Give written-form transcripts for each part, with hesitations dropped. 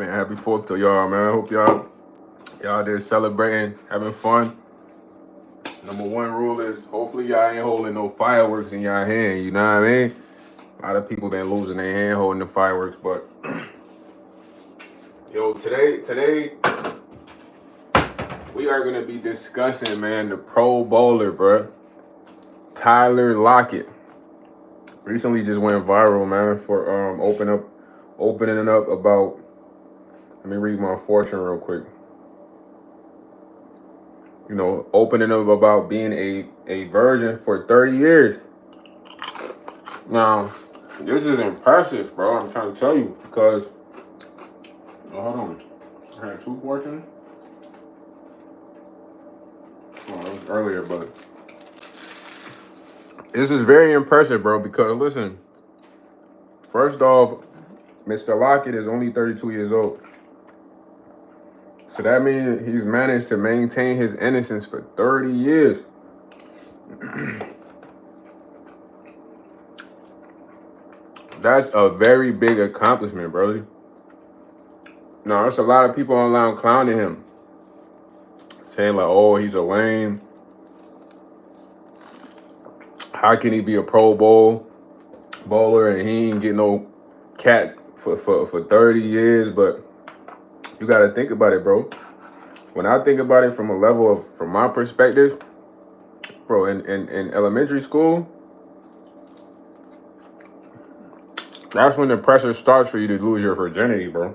Man, happy 4th to y'all, man. I hope y'all there celebrating, having fun. Number one rule is hopefully y'all ain't holding no fireworks in y'all hand. You know what I mean? A lot of people been losing their hand holding the fireworks, but yo, today we are gonna be discussing, man, the Pro Bowler, bro. Tyler Lockett recently just went viral, man, for opening it up about. Let me read my fortune real quick. You know, opening up about being a virgin for 30 years. Now, this is impressive, bro. I'm trying to tell you because. Oh, hold on. I had two fortunes. Oh, that was earlier, but this is very impressive, bro. Because listen, first off, Mr. Lockett is only 32 years old. So that means he's managed to maintain his innocence for 30 years. That's a very big accomplishment, bro. Now, there's a lot of people online clowning him, saying like, "Oh, he's a lame. How can he be a Pro Bowl bowler and he ain't get no cat for 30 years?" But you got to think about it, bro. When I think about it from a level of, from my perspective, bro, in elementary school, that's when the pressure starts for you to lose your virginity, bro.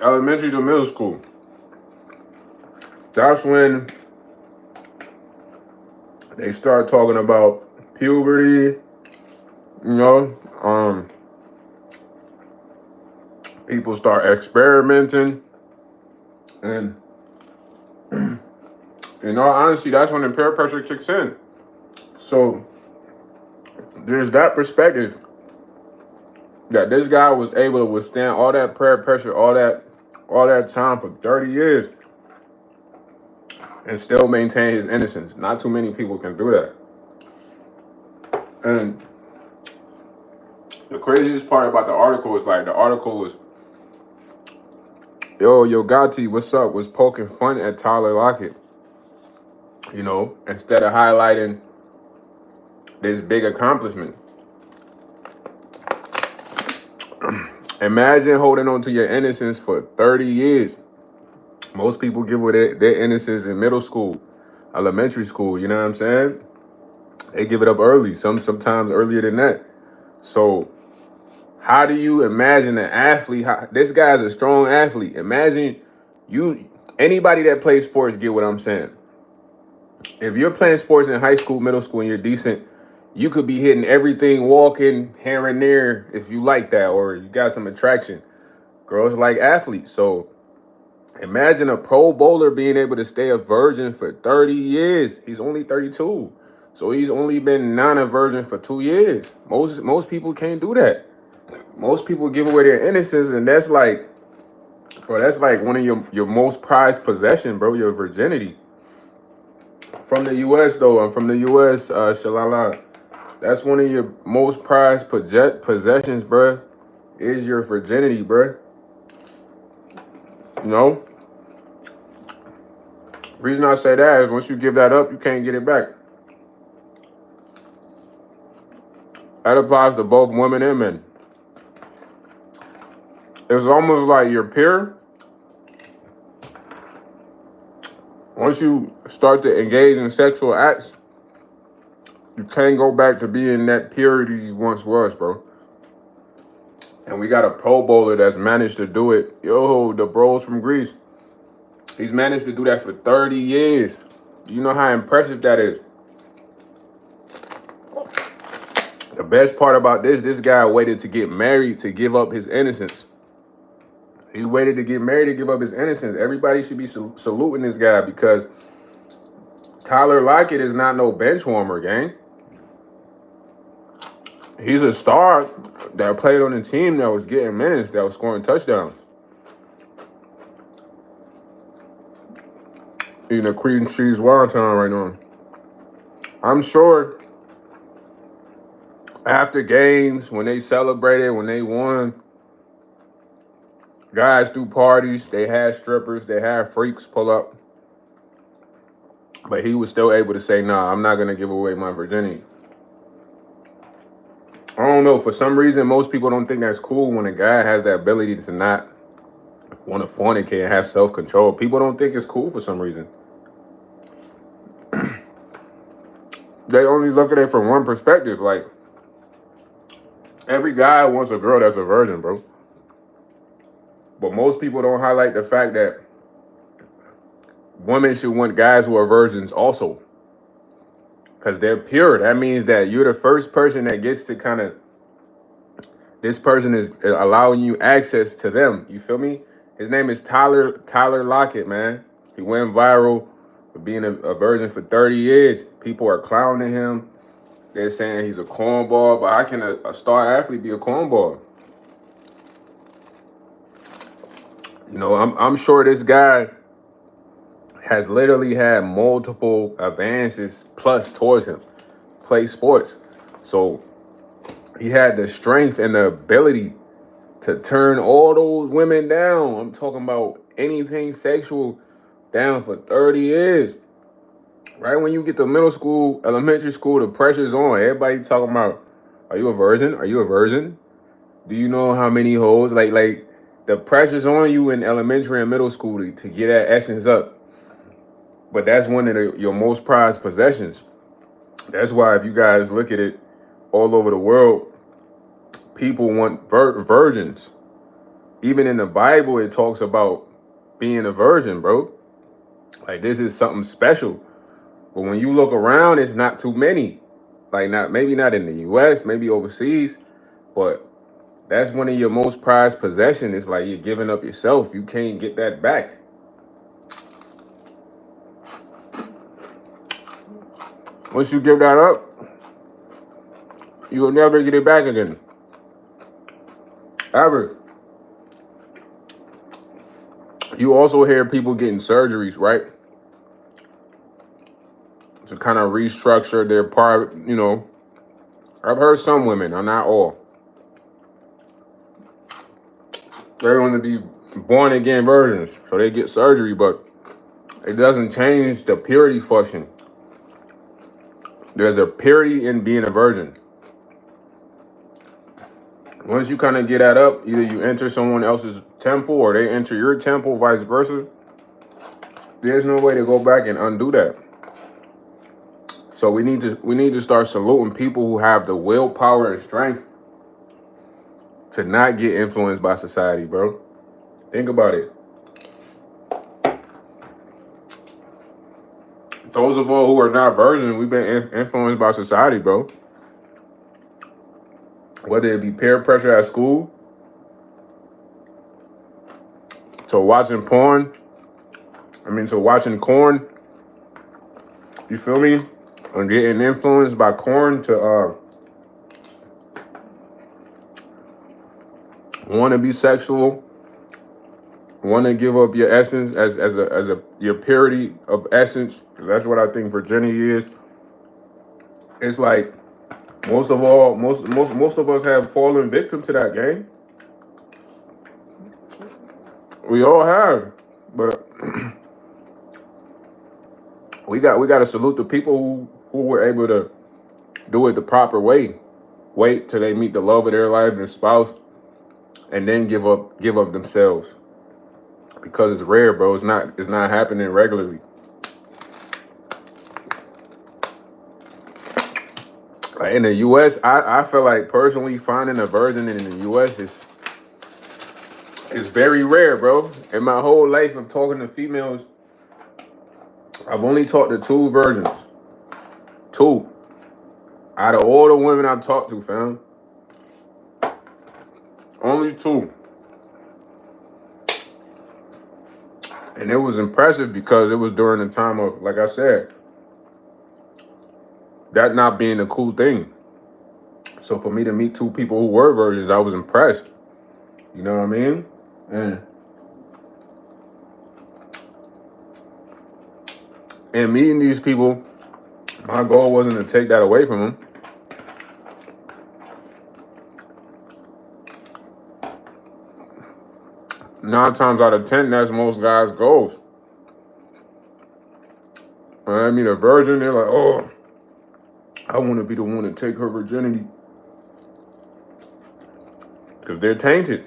Elementary to middle school. That's when they start talking about puberty, you know, people start experimenting, and in all honesty, that's when the peer pressure kicks in. So there's that perspective that this guy was able to withstand all that peer pressure, all that time for 30 years and still maintain his innocence. Not too many people can do that. And the craziest part about the article is like the article was, Yo Gotti, what's up? Was poking fun at Tyler Lockett. You know, instead of highlighting this big accomplishment. Imagine holding on to your innocence for 30 years. Most people give away their innocence in middle school, elementary school, you know what I'm saying? They give it up early, sometimes earlier than that. So how do you imagine an athlete? This guy's a strong athlete. Imagine anybody that plays sports get what I'm saying. If you're playing sports in high school, middle school, and you're decent, you could be hitting everything, walking here and there if you like that, or you got some attraction. Girls like athletes. So imagine a Pro Bowler being able to stay a virgin for 30 years. He's only 32. So he's only been a virgin for 2 years. Most people can't do that. Most people give away their innocence, and that's like, bro, that's like one of your most prized possession, bro, your virginity. From the U.S., though, I'm from the U.S., Shalala. That's one of your most prized possessions, bro, is your virginity, bro. You know? Reason I say that is once you give that up, you can't get it back. That applies to both women and men. It's almost like your peer. Once you start to engage in sexual acts, you can't go back to being that purity you once was, bro. And we got a Pro Bowler that's managed to do it. Yo, the bros from Greece. He's managed to do that for 30 years. You know how impressive that is. The best part about this guy waited to get married to give up his innocence. He waited to get married to give up his innocence. Everybody should be saluting this guy because Tyler Lockett is not no bench warmer, gang. He's a star that played on the team that was getting minutes, that was scoring touchdowns. Eating a cream cheese wonton right now. I'm sure After games, when they celebrated, when they won, guys threw parties. They had strippers. They had freaks pull up. But he was still able to say, nah, I'm not going to give away my virginity. I don't know. For some reason, most people don't think that's cool when a guy has the ability to not want to fornicate and have self-control. People don't think it's cool for some reason. They only look at it from one perspective. Like, every guy wants a girl that's a virgin, bro. But most people don't highlight the fact that women should want guys who are virgins also. Because they're pure. That means that you're the first person that gets to kind of, this person is allowing you access to them. You feel me? His name is Tyler Lockett, man. He went viral for being a virgin for 30 years. People are clowning him. They're saying he's a cornball, but how can a star athlete be a cornball? You know, I'm sure this guy has literally had multiple advances plus towards him. Play sports. So he had the strength and the ability to turn all those women down. I'm talking about anything sexual down for 30 years. Right when you get to middle school, elementary school, the pressure's on. Everybody talking about, are you a virgin? Are you a virgin? Do you know how many hoes? Like the pressure's on you in elementary and middle school to get that essence up. But that's one of your most prized possessions. That's why if you guys look at it all over the world, people want virgins. Even in the Bible, it talks about being a virgin, bro. Like, this is something special. But when you look around, it's not too many. Like, maybe not in the US, maybe overseas, but that's one of your most prized possessions. It's like you're giving up yourself. You can't get that back. Once you give that up, you will never get it back again. Ever. You also hear people getting surgeries, right? To kind of restructure their part, you know. I've heard some women, not all. They want to be born again virgins, so they get surgery, but it doesn't change the purity function. There's a purity in being a virgin. Once you kind of get that up, either you enter someone else's temple or they enter your temple, vice versa. There's no way to go back and undo that. So we need to start saluting people who have the willpower and strength to not get influenced by society, bro. Think about it. Those of us who are not virgins, we've been influenced by society, bro. Whether it be peer pressure at school, to watching porn, to watching corn, you feel me? And getting influenced by corn to want to be sexual, want to give up your essence as your purity of essence, because that's what I think virginity is. It's like most of us have fallen victim to that game. We all have, but we got to salute the people who were able to do it the proper way. Wait till they meet the love of their life, their spouse, and then give up themselves. Because it's rare, bro. It's not happening regularly. In the US, I feel like personally finding a virgin in the US is very rare, bro. In my whole life of talking to females, I've only talked to 2 virgins. 2. Out of all the women I've talked to, fam. Only 2. And it was impressive because it was during the time of, like I said, that not being a cool thing. So for me to meet 2 people who were virgins, I was impressed. You know what I mean? And meeting these people, my goal wasn't to take that away from them. 9 times out of 10, that's most guys' goals. When I meet a virgin, they're like, oh, I want to be the one to take her virginity. Because they're tainted.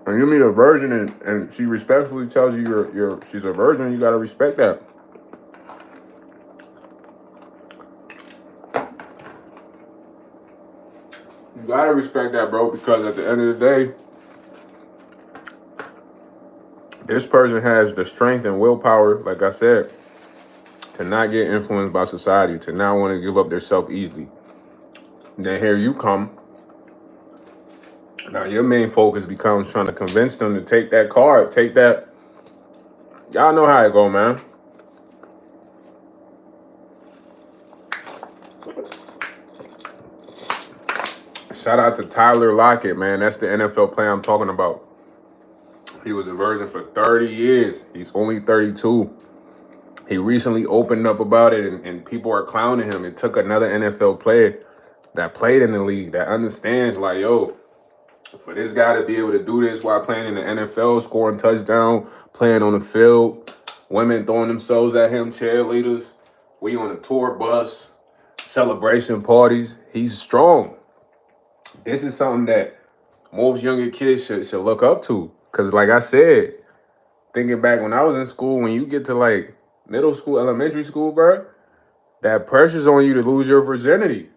When you meet a virgin and she respectfully tells you she's a virgin, you got to respect that. You got to respect that, bro, because at the end of the day, this person has the strength and willpower, like I said, to not get influenced by society, to not want to give up their self easily. And then here you come. Now your main focus becomes trying to convince them to take that card, take that. Y'all know how it go, man. Shout out to Tyler Lockett, man. That's the NFL player I'm talking about. He was a virgin for 30 years. He's only 32. He recently opened up about it, and people are clowning him. It took another NFL player that played in the league that understands, like, yo, for this guy to be able to do this while playing in the NFL, scoring touchdown, playing on the field, women throwing themselves at him, cheerleaders, we on a tour bus, celebration parties. He's strong. This is something that most younger kids should look up to. Because like I said, thinking back when I was in school, when you get to like middle school, elementary school, bro, that pressure's on you to lose your virginity.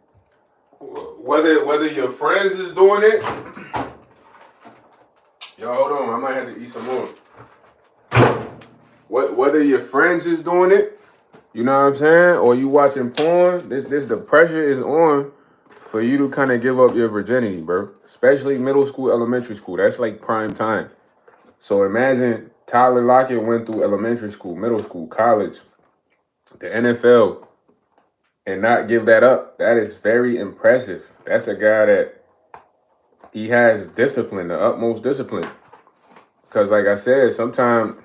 Whether your friends is doing it. Yo, hold on, I might have to eat some more. Whether your friends is doing it, you know what I'm saying, or you watching porn, the pressure is on for you to kind of give up your virginity, bro. Especially middle school, elementary school. That's like prime time. So imagine Tyler Lockett went through elementary school, middle school, college, the NFL, and not give that up. That is very impressive. That's a guy that he has discipline, the utmost discipline. Because like I said, sometimes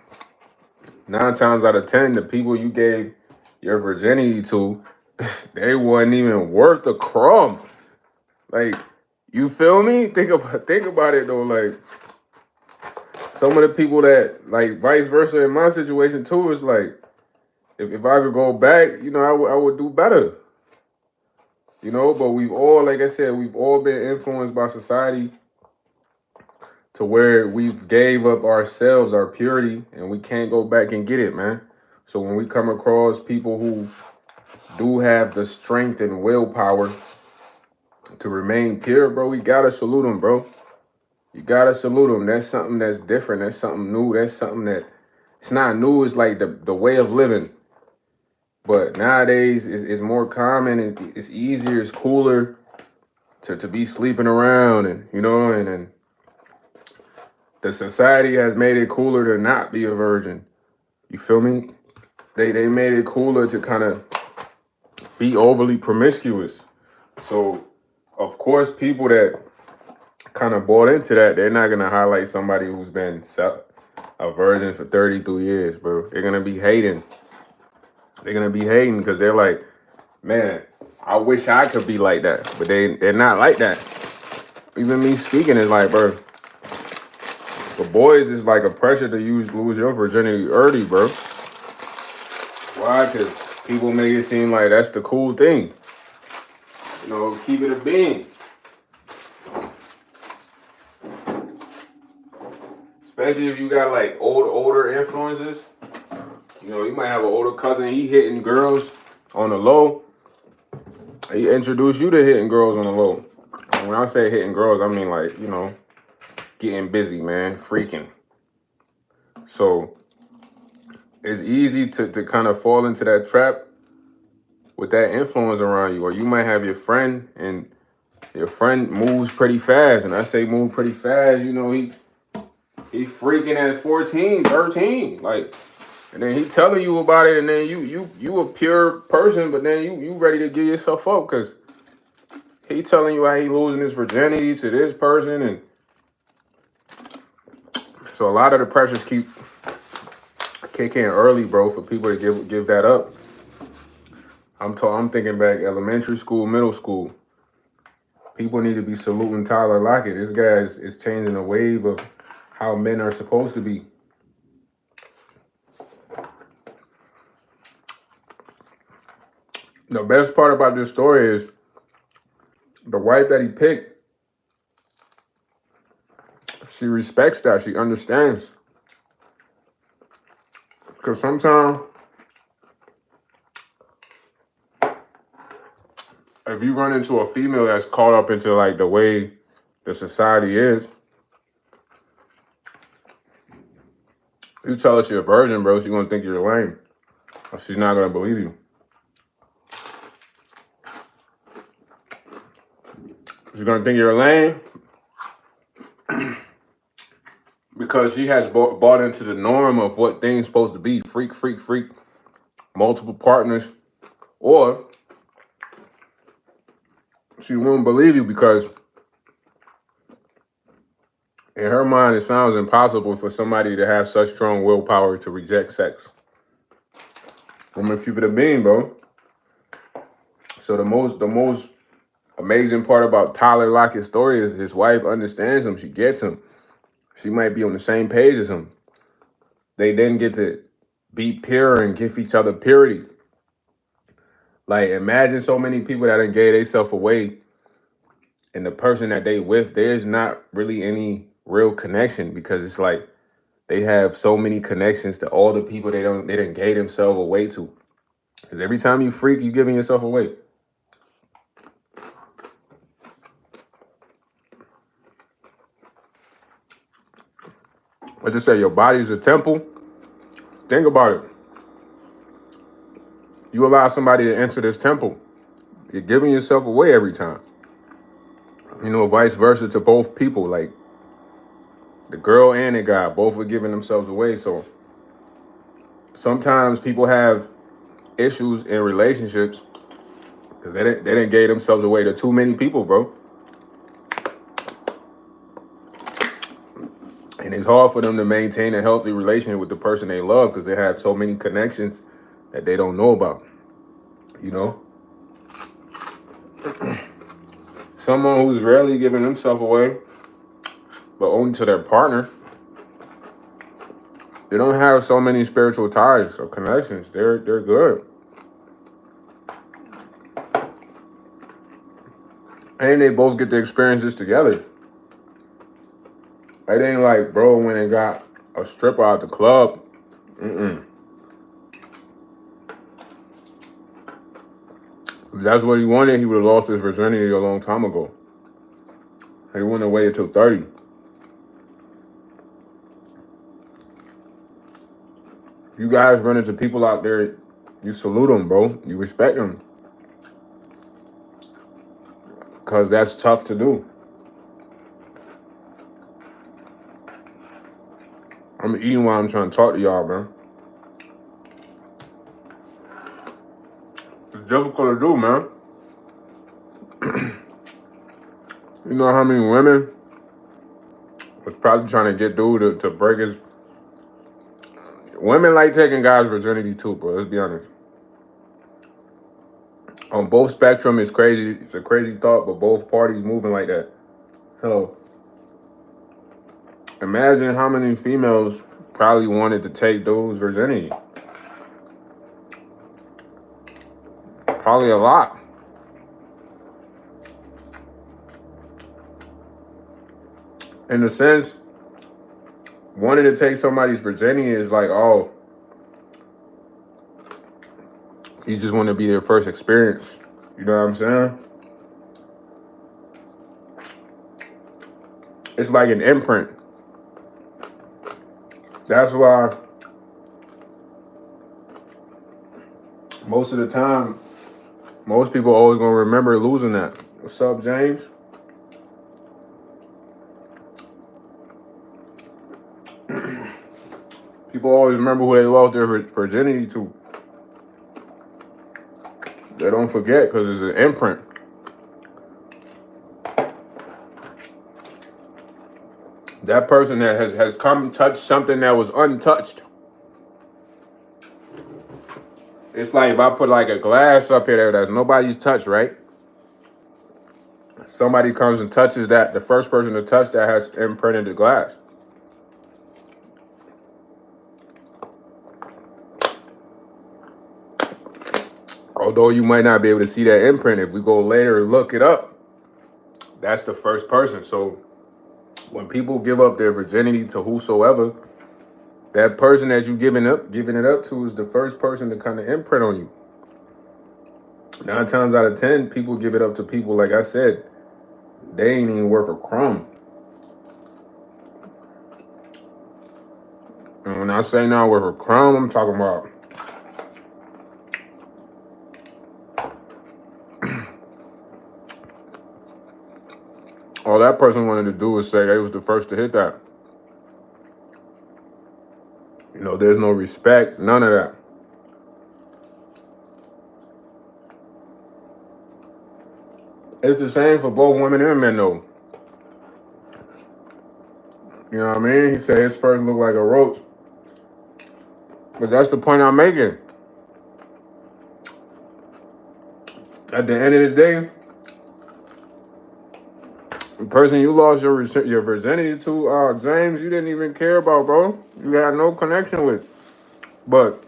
9 times out of 10, the people you gave your virginity to, they wasn't even worth a crumb. Like, you feel me? Think about it though. Like, some of the people that, like, vice versa in my situation too, is like, if I could go back, you know, I would do better. You know, but we've all, like I said, we've all been influenced by society to where we've gave up ourselves, our purity, and we can't go back and get it, man. So when we come across people who do have the strength and willpower to remain pure, bro, we gotta salute them, bro. You gotta salute them. That's something that's different. That's something new. That's something that, it's not new. It's like the way of living. But nowadays, it's more common. It's easier. It's cooler to be sleeping around, and you know, and the society has made it cooler to not be a virgin. You feel me? They made it cooler to kind of be overly promiscuous. So, of course, people that kind of bought into that, they're not going to highlight somebody who's been a virgin for 32 years, bro. They're going to be hating. They're going to be hating because they're like, man, I wish I could be like that. But they're not like that. Even me speaking is like, bro, for boys, it's like a pressure to lose your virginity early, bro. Why? Because people make it seem like that's the cool thing. You know, keep it a bean. Especially if you got like older influences. You know, you might have an older cousin, he hitting girls on the low. He introduced you to hitting girls on the low. And when I say hitting girls, I mean like, you know, getting busy, man, freaking. So it's easy to kind of fall into that trap with that influence around you. Or you might have your friend, and your friend moves pretty fast. And I say move pretty fast, you know, he freaking at 14, 13. Like, and then he telling you about it, and then you a pure person, but then you ready to give yourself up because he telling you how he losing his virginity to this person. And so a lot of the pressures keep kicking early, bro, for people to give that up. I'm thinking back elementary school, middle school. people need to be saluting Tyler Lockett. This guy is changing the wave of how men are supposed to be. The best part about this story is the wife that he picked, she respects that. She understands. Because sometimes, if you run into a female that's caught up into like the way the society is, you tell her she's a virgin, bro, she's gonna think you're lame. Or she's not gonna believe you. She's gonna think you're lame because she has bought into the norm of what things supposed to be. Freak, freak, freak. Multiple partners. Or she won't believe you because in her mind, it sounds impossible for somebody to have such strong willpower to reject sex. I'm gonna keep it a bean, bro. So the most amazing part about Tyler Lockett's story is his wife understands him. She gets him. She might be on the same page as him. They then get to be pure and give each other purity. Like, imagine so many people that done gave themselves away, and the person that they with, there's not really any real connection because it's like they have so many connections to all the people they didn't gave themselves away to. Because every time you freak, you giving yourself away. Let's just say your body's a temple. Think about it. You allow somebody to enter this temple, you're giving yourself away every time. You know, vice versa to both people. Like, the girl and the guy, both are giving themselves away. So sometimes people have issues in relationships because they didn't give themselves away to too many people, bro. And it's hard for them to maintain a healthy relationship with the person they love because they have so many connections that they don't know about, you know? Someone who's rarely giving themselves away, but only to their partner, they don't have so many spiritual ties or connections. They're good. And they both get to experience this together. It ain't like bro when they got a stripper out the club. If that's what he wanted, he would have lost his virginity a long time ago. He wouldn't have waited till 30. You guys run into people out there, you salute them, bro. You respect them. Because that's tough to do. I'm eating while I'm trying to talk to y'all, man. It's difficult to do, man. You know how many women was probably trying to get dude to break his... Women like taking guys' virginity too, bro. Let's be honest. On both spectrum, it's crazy. It's a crazy thought, but both parties moving like that. So, imagine how many females probably wanted to take dude's virginity. Probably a lot. In a sense, wanting to take somebody's virginity is like, oh, you just want to be their first experience. You know what I'm saying? It's like an imprint. That's why most of the time, most people always gonna remember losing that. What's up, James? People always remember who they lost their virginity to. They don't forget because it's an imprint. That person that has come touch something that was untouched. It's like if I put like a glass up here that nobody's touched, right? somebody comes and touches that, the first person to touch that has imprinted the glass. Although you might not be able to see that imprint, if we go later and look it up, that's the first person. So when people give up their virginity to whosoever, that person that you giving it up to is the first person to kind of imprint on you. 9 times out of 10, people give it up to people, like I said, they ain't even worth a crumb. And when I say not worth a crumb, I'm talking about all that person wanted to do was say they was the first to hit that. You know, there's no respect, none of that. It's the same for both women and men, though. You know what I mean? He said his first looked like a roach. But that's the point I'm making. At the end of the day, the person you lost your virginity to, James, you didn't even care about, bro. You had no connection with. But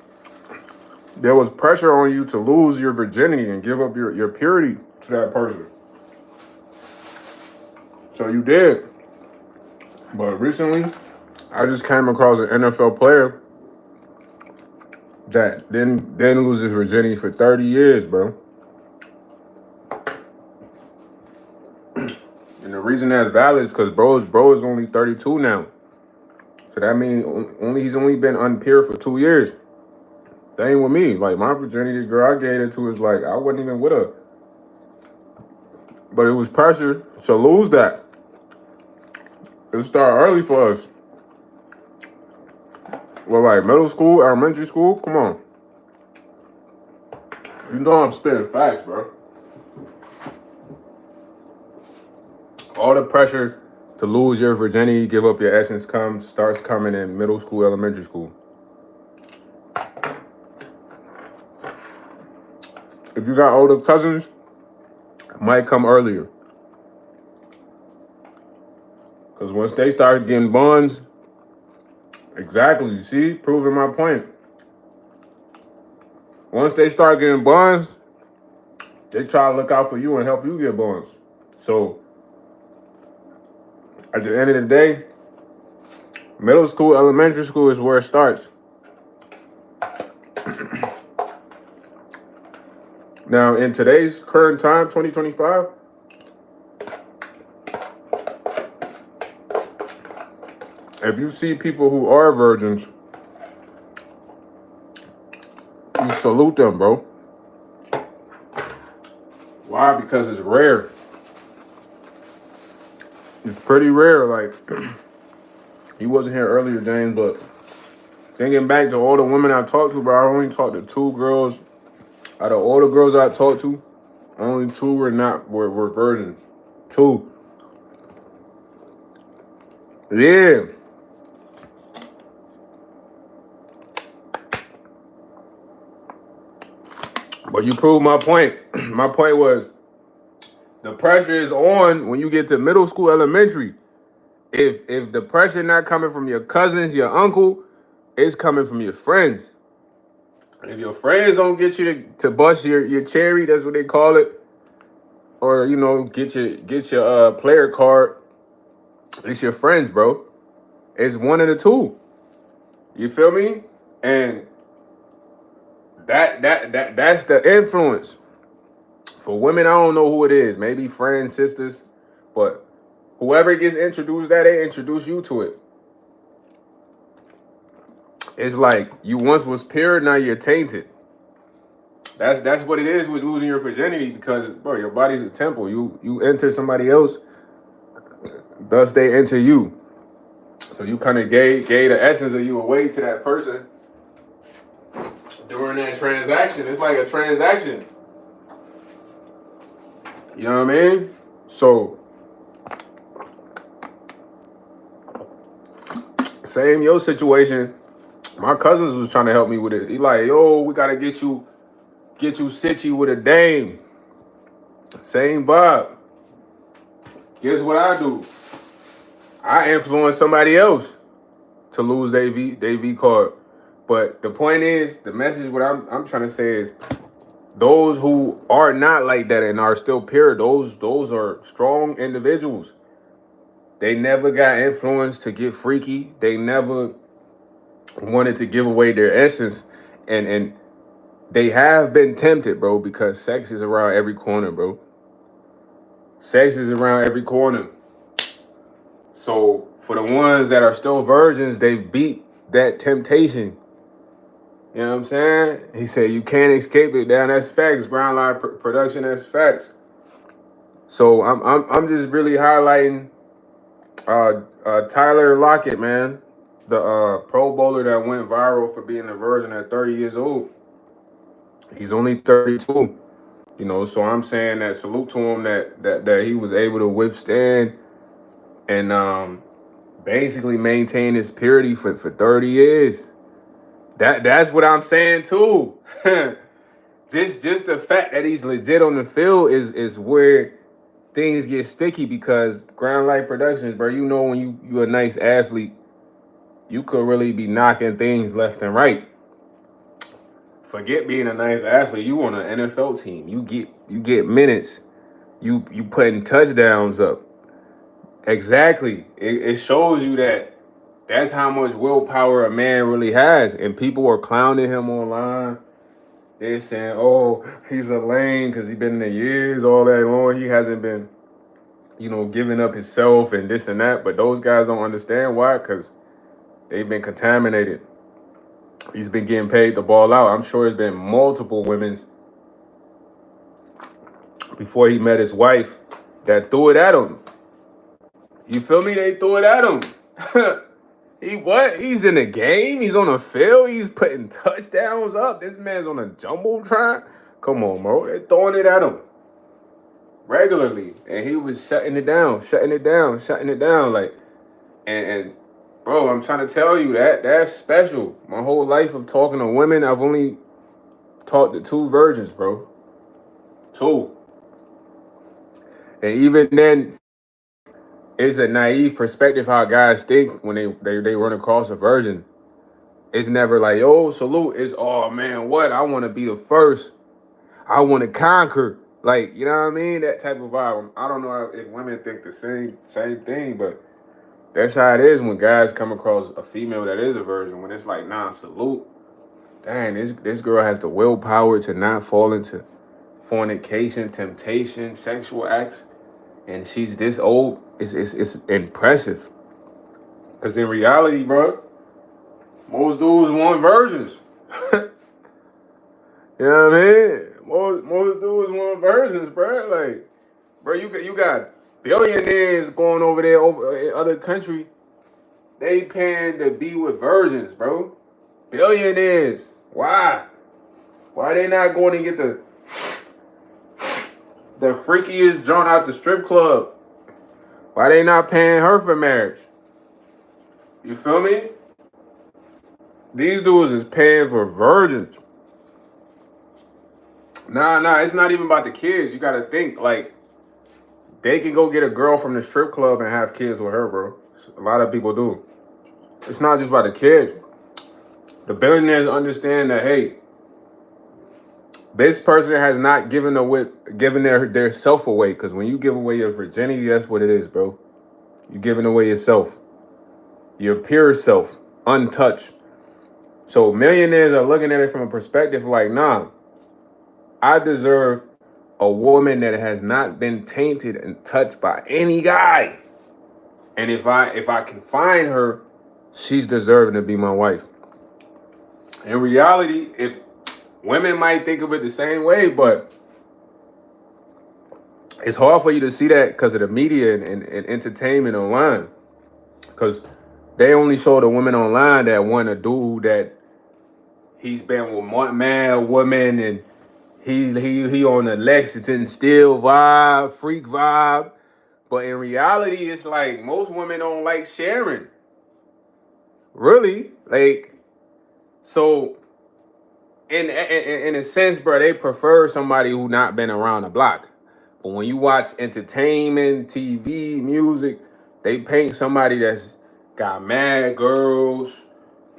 there was pressure on you to lose your virginity and give up your purity to that person. So you did. But recently, I just came across an NFL player that didn't lose his virginity for 30 years, bro. And the reason that's valid is because bro is only 32 now. So that means he's only been unpure for 2 years. Same with me. Like, my virginity, girl I gave it to is like, I wasn't even with her. But it was pressure to lose that. It started early for us. Well, like middle school, elementary school, come on. You know I'm spitting facts, bro. All the pressure to lose your virginity, give up your essence starts coming in middle school, elementary school. If you got older cousins, it might come earlier. Because once they start getting bonds, exactly, you see, proving my point. Once they start getting bonds, they try to look out for you and help you get bonds. So, at the end of the day, middle school, elementary school is where it starts. Now, in today's current time, 2025, if you see people who are virgins, you salute them, bro. Why? Because it's rare. It's pretty rare. Like, he wasn't here earlier, James, but thinking back to all the women I talked to, bro, I only talked to 2 girls. Out of all the girls I talked to, only 2 were virgins. 2. Yeah. But you proved my point. My point was, the pressure is on when you get to middle school, elementary. If the pressure not coming from your cousins, your uncle, it's coming from your friends. And if your friends don't get you to bust your cherry, that's what they call it, or you know, get your player card, it's your friends, bro. It's one of the two. You feel me? And that's the influence. For women, I don't know who it is. Maybe friends, sisters, but whoever gets introduced that, they introduce you to it. It's like you once was pure, now you're tainted. That's what it is with losing your virginity, because bro, your body's a temple. You enter somebody else, thus they enter you. So you kind of gave the essence of you away to that person during that transaction. It's like a transaction. You know what I mean? So same your situation. My cousins was trying to help me with it. He like, yo, we gotta get you sitchy with a dame. Same vibe. Guess what I do? I influence somebody else to lose their V card. But the point is, the message what I'm trying to say is those who are not like that and are still pure, those are strong individuals. They never got influenced to get freaky. They never wanted to give away their essence. And they have been tempted, bro, because sex is around every corner, bro. Sex is around every corner. So for the ones that are still virgins, they've beat that temptation. You know what I'm saying? He said you can't escape it. Down, that's facts. Ground line production, that's facts. So I'm just really highlighting Tyler Lockett, man, the Pro Bowler that went viral for being a virgin at 30 years old. He's only 32. You know, so I'm saying that salute to him that he was able to withstand and basically maintain his purity for 30 years. That's what I'm saying too. just the fact that he's legit on the field is where things get sticky because Ground Light Productions, bro, you know when you a nice athlete, you could really be knocking things left and right. Forget being a nice athlete. You on an NFL team. You get minutes. You putting touchdowns up. Exactly. It shows you that that's how much willpower a man really has. And people are clowning him online. They're saying, oh, he's a lame because he's been in the years all that long. He hasn't been, giving up himself and this and that. But those guys don't understand why, because they've been contaminated. He's been getting paid to ball out. I'm sure there's been multiple women's before he met his wife that threw it at him. You feel me? They threw it at him. He's in the game. He's on the field. He's putting touchdowns up. This man's on a jumbotron. Come on, bro. They're throwing it at him regularly, and he was shutting it down. Like, and bro, I'm trying to tell you that's special. My whole life of talking to women, I've only talked to 2 virgins, bro. 2. And even then, it's a naive perspective how guys think when they run across a virgin. It's never like, yo, salute. It's, oh, man, what? I want to be the first. I want to conquer. Like, you know what I mean? That type of vibe. I don't know if women think the same thing, but that's how it is when guys come across a female that is a virgin. When it's like, nah, salute. Dang, this girl has the willpower to not fall into fornication, temptation, sexual acts, and she's this old. It's impressive. Because in reality, bro, most dudes want virgins. You know what I mean? Most dudes want virgins, bro. Like, bro, you got billionaires going over there over in other country. They paying to be with virgins, bro. Billionaires. Why? Why they not going to get the freakiest joint out the strip club? Why they not paying her for marriage? You feel me? These dudes is paying for virgins. Nah, it's not even about the kids. You gotta think, like, they can go get a girl from the strip club and have kids with her, bro. A lot of people do. It's not just about the kids. The billionaires understand that, hey, this person has not given their self away. Because when you give away your virginity, that's what it is, bro. You're giving away yourself. Your pure self, untouched. So millionaires are looking at it from a perspective like, nah, I deserve a woman that has not been tainted and touched by any guy. And if I can find her, she's deserving to be my wife. In reality, if women might think of it the same way, but it's hard for you to see that because of the media and entertainment online. Because they only show the women online that want a dude that he's been with one man, woman, and he on the Lexington Steel vibe, freak vibe. But in reality, it's like most women don't like sharing. Really? Like, so in a sense, bro, they prefer somebody who not been around the block. But when you watch entertainment, TV, music, they paint somebody that's got mad girls,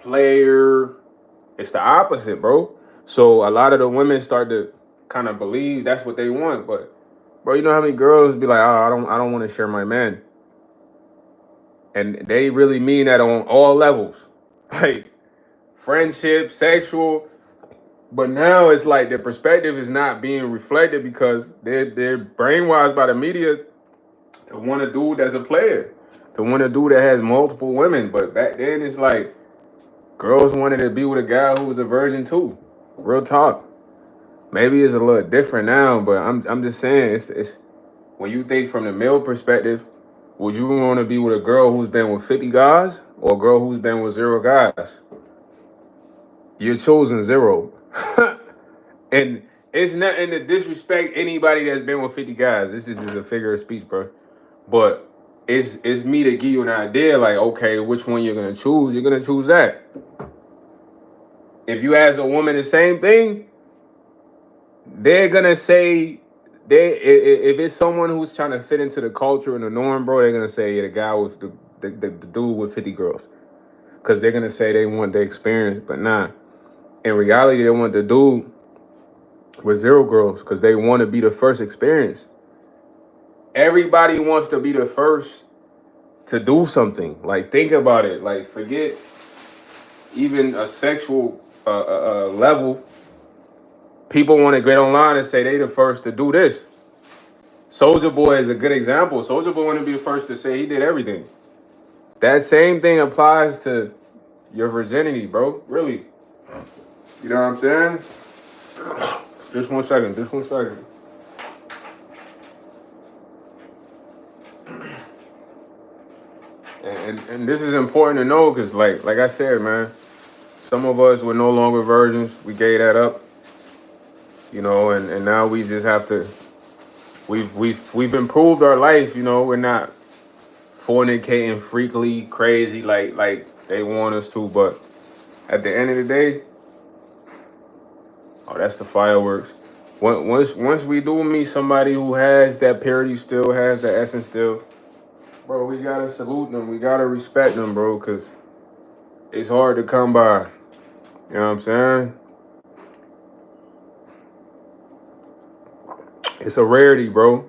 player. It's the opposite, bro. So a lot of the women start to kind of believe that's what they want. But bro, you know how many girls be like, oh, I don't want to share my man. And they really mean that on all levels. Like friendship, sexual. But now it's like their perspective is not being reflected because they're brainwashed by the media to want a dude that's a player, to want a dude that has multiple women. But back then it's like girls wanted to be with a guy who was a virgin too. Real talk. Maybe it's a little different now, but I'm just saying it's when you think from the male perspective, would you want to be with a girl who's been with 50 guys or a girl who's been with 0 guys? You're choosing 0. And it's nothing to disrespect anybody that's been with 50 guys. This is just a figure of speech, bro. But it's me to give you an idea, like, okay, which one you're gonna choose. You're gonna choose that. If you ask a woman the same thing, they're gonna say if it's someone who's trying to fit into the culture and the norm, bro, they're gonna say the guy with the dude with 50 girls. Cause they're gonna say they want the experience, but nah. In reality, they want the dude with 0 girls because they want to be the first experience. Everybody wants to be the first to do something. Like, think about it. Like, forget even a sexual level. People want to get online and say they the first to do this. Soldier Boy is a good example. Soldier Boy want to be the first to say he did everything. That same thing applies to your virginity, bro. Really. You know what I'm saying? Just one second. Just one second. And this is important to know because, like I said, man, some of us were no longer virgins. We gave that up, you know, and now we just have to. We've improved our life, you know. We're not fornicating freakily crazy like they want us to, but at the end of the day, oh, that's the fireworks. Once we do meet somebody who has that purity still, has the essence still, bro, we gotta salute them. We gotta respect them, bro, because it's hard to come by. You know what I'm saying? It's a rarity, bro.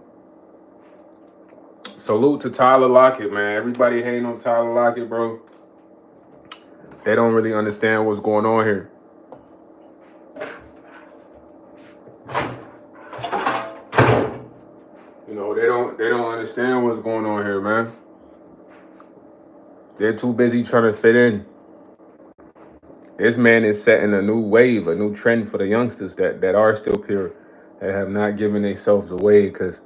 Salute to Tyler Lockett, man. Everybody hating on Tyler Lockett, bro. They don't really understand what's going on here. You know, they don't understand what's going on here, man. They're too busy trying to fit in. This man is setting a new wave, a new trend for the youngsters that are still pure, that have not given themselves away, because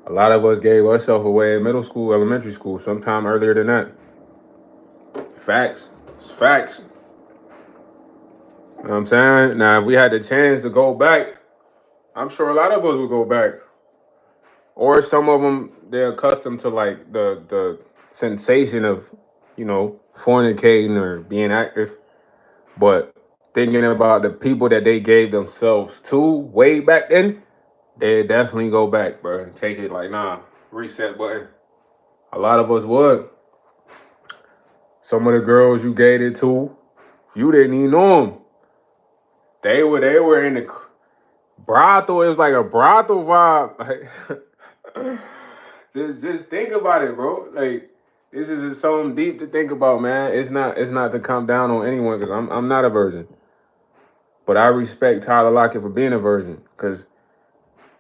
a lot of us gave ourselves away in middle school, elementary school, sometime earlier than that. Facts. It's facts. You know what I'm saying? Now, if we had the chance to go back, I'm sure a lot of us would go back. Or some of them, they're accustomed to like the sensation of, you know, fornicating or being active. But thinking about the people that they gave themselves to way back then, they definitely go back, bro. Take it like, nah, reset button. A lot of us would. Some of the girls you gave it to, you didn't even know them. They were in the brothel. It was like a brothel vibe. Like, just think about it, bro. Like, this is something deep to think about, man. It's not to come down on anyone because I'm not a virgin. But I respect Tyler Lockett for being a virgin because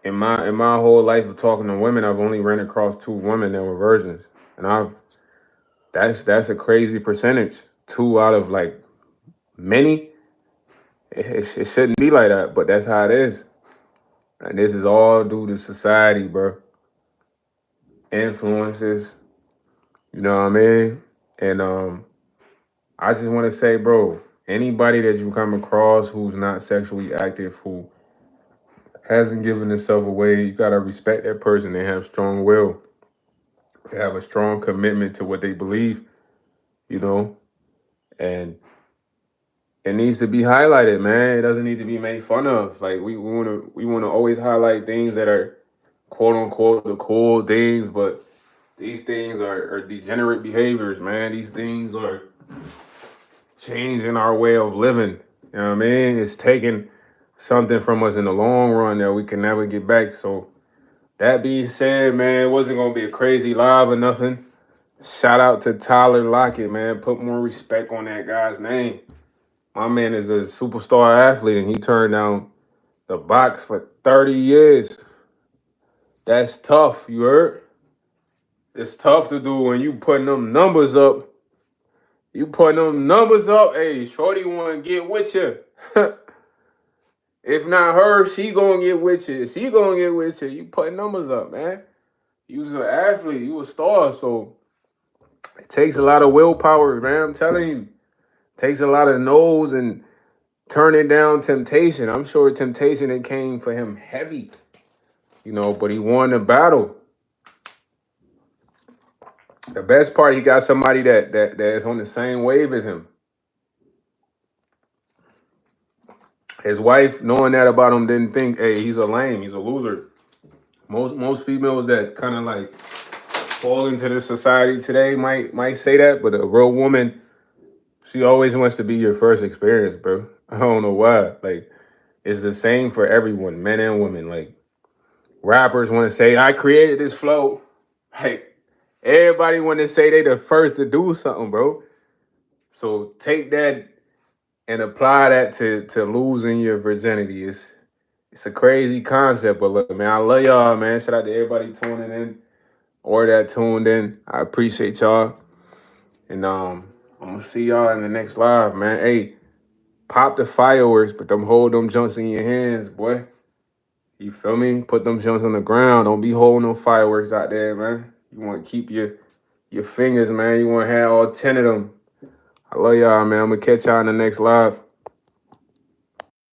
in my whole life of talking to women, I've only ran across 2 women that were virgins, and that's a crazy percentage. 2 out of like many. It shouldn't be like that, but that's how it is. And this is all due to society, bro. Influences, you know what I mean? And I just want to say, bro, anybody that you come across who's not sexually active, who hasn't given themselves away, you gotta respect that person. They have strong will. They have a strong commitment to what they believe, you know, and it needs to be highlighted, man. It doesn't need to be made fun of. Like we wanna always highlight things that are quote unquote the cool things, but these things are degenerate behaviors, man. These things are changing our way of living. You know what I mean? It's taking something from us in the long run that we can never get back. So that being said, man, it wasn't gonna be a crazy live or nothing. Shout out to Tyler Lockett, man. Put more respect on that guy's name. My man is a superstar athlete, and he turned down the box for 30 years. That's tough, you heard? It's tough to do when you putting them numbers up. You putting them numbers up. Hey, shorty want to get with you. If not her, she gonna get with you. She gonna get with you. You putting numbers up, man. You was an athlete. You a star. So it takes a lot of willpower, man. I'm telling you. It takes a lot of no's and turning down temptation. I'm sure temptation it came for him heavy, but he won the battle. The best part, he got somebody that is on the same wave as him. His wife, knowing that about him, didn't think, hey, he's a lame, he's a loser. Most females that kind of like fall into this society today might say that, but a real woman, she always wants to be your first experience, bro. I don't know why. Like, it's the same for everyone, men and women. Like, rappers want to say, I created this flow. Like, everybody want to say they the first to do something, bro. So take that and apply that to losing your virginity. It's a crazy concept, but look, man, I love y'all, man. Shout out to everybody tuning in or that tuned in. I appreciate y'all. And I'm gonna see y'all in the next live, man. Hey, pop the fireworks, but hold them jumps in your hands, boy. You feel me? Put them jumps on the ground. Don't be holding no fireworks out there, man. You want to keep your fingers, man. You want to have all 10 of them. I love y'all, man. I'm gonna catch y'all in the next live.